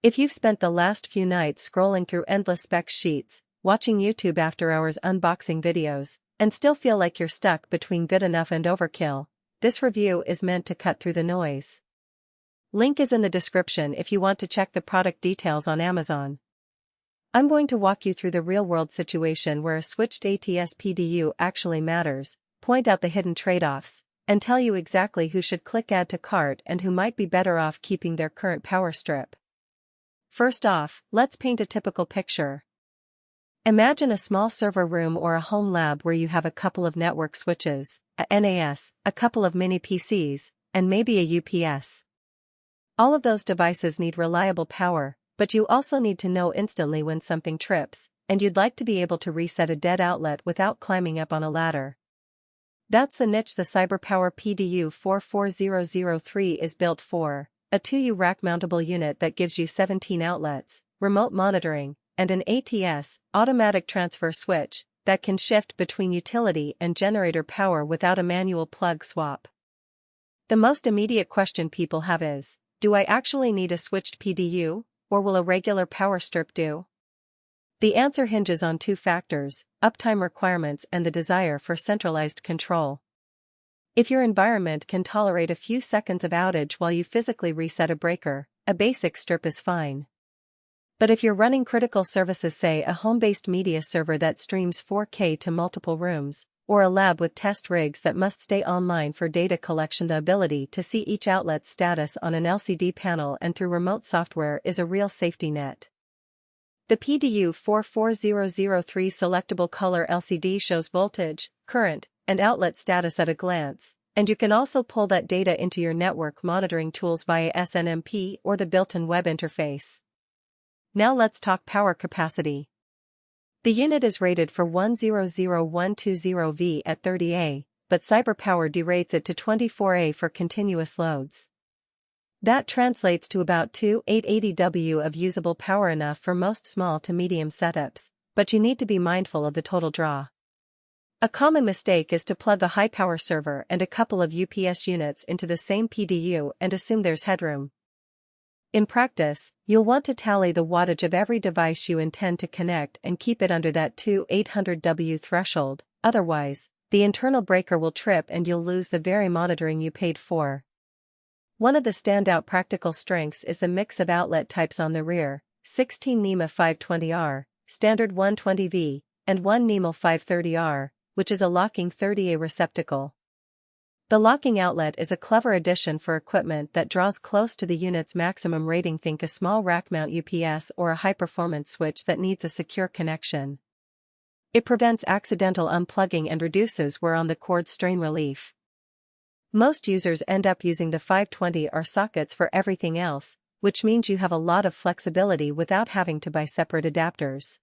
If you've spent the last few nights scrolling through endless spec sheets, watching YouTube after hours unboxing videos, and still feel like you're stuck between good enough and overkill, this review is meant to cut through the noise. Link is in the description if you want to check the product details on Amazon. I'm going to walk you through the real-world situation where a switched ATS PDU actually matters, point out the hidden trade-offs, and tell you exactly who should click add to cart and who might be better off keeping their current power strip. First off, let's paint a typical picture. Imagine a small server room or a home lab where you have a couple of network switches, a NAS, a couple of mini PCs, and maybe a UPS. All of those devices need reliable power, but you also need to know instantly when something trips, and you'd like to be able to reset a dead outlet without climbing up on a ladder. That's the niche the CyberPower PDU44003 is built for, a 2U rack-mountable unit that gives you 17 outlets, remote monitoring, and an ATS, automatic transfer switch, that can shift between utility and generator power without a manual plug swap. The most immediate question people have is, do I actually need a switched PDU, or will a regular power strip do? The answer hinges on two factors, uptime requirements and the desire for centralized control. If your environment can tolerate a few seconds of outage while you physically reset a breaker, a basic strip is fine. But if you're running critical services, say a home-based media server that streams 4K to multiple rooms, or a lab with test rigs that must stay online for data collection, the ability to see each outlet's status on an LCD panel and through remote software is a real safety net. The PDU44003 selectable color LCD shows voltage, current, and outlet status at a glance, and you can also pull that data into your network monitoring tools via SNMP or the built-in web interface. Now let's talk power capacity. The unit is rated for 100120V at 30A, but CyberPower derates it to 24A for continuous loads. That translates to about 880W of usable power, enough for most small to medium setups, but you need to be mindful of the total draw. A common mistake is to plug a high-power server and a couple of UPS units into the same PDU and assume there's headroom. In practice, you'll want to tally the wattage of every device you intend to connect and keep it under that 800W threshold, otherwise, the internal breaker will trip and you'll lose the very monitoring you paid for. One of the standout practical strengths is the mix of outlet types on the rear: 16 NEMA 520R, standard 120V, and 1 NEMA 530R, which is a locking 30A receptacle. The locking outlet is a clever addition for equipment that draws close to the unit's maximum rating. Think a small rack-mount UPS or a high-performance switch that needs a secure connection. It prevents accidental unplugging and reduces wear on the cord, strain relief. Most users end up using the 520R sockets for everything else, which means you have a lot of flexibility without having to buy separate adapters.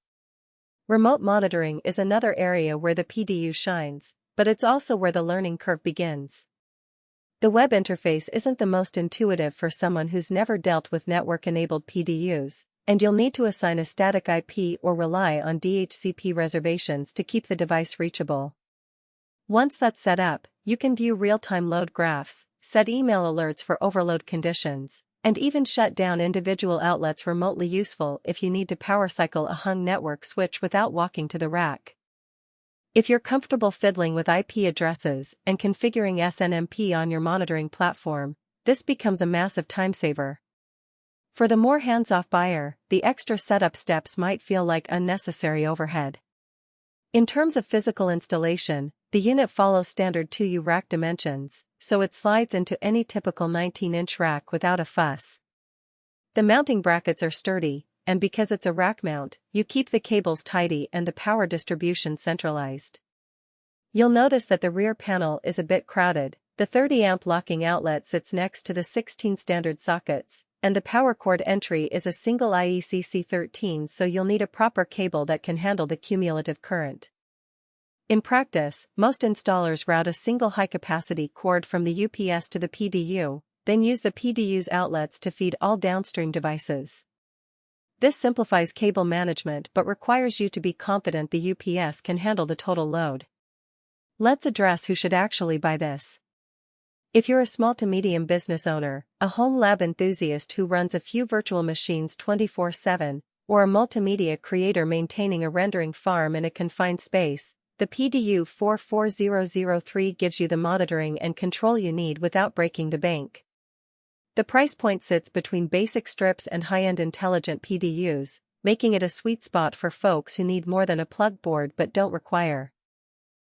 Remote monitoring is another area where the PDU shines, but it's also where the learning curve begins. The web interface isn't the most intuitive for someone who's never dealt with network-enabled PDUs, and you'll need to assign a static IP or rely on DHCP reservations to keep the device reachable. Once that's set up, you can view real-time load graphs, set email alerts for overload conditions, and even shut down individual outlets remotely, useful if you need to power cycle a hung network switch without walking to the rack. If you're comfortable fiddling with IP addresses and configuring SNMP on your monitoring platform, this becomes a massive time saver. For the more hands-off buyer, the extra setup steps might feel like unnecessary overhead. In terms of physical installation, the unit follows standard 2U rack dimensions, so it slides into any typical 19-inch rack without a fuss. The mounting brackets are sturdy, and because it's a rack mount, you keep the cables tidy and the power distribution centralized. You'll notice that the rear panel is a bit crowded. The 30-amp locking outlet sits next to the 16 standard sockets, and the power cord entry is a single IECC13, so you'll need a proper cable that can handle the cumulative current. In practice, most installers route a single high-capacity cord from the UPS to the PDU, then use the PDU's outlets to feed all downstream devices. This simplifies cable management but requires you to be confident the UPS can handle the total load. Let's address who should actually buy this. If you're a small to medium business owner, a home lab enthusiast who runs a few virtual machines 24/7, or a multimedia creator maintaining a rendering farm in a confined space, the PDU44003 gives you the monitoring and control you need without breaking the bank. The price point sits between basic strips and high-end intelligent PDUs, making it a sweet spot for folks who need more than a plug board but don't require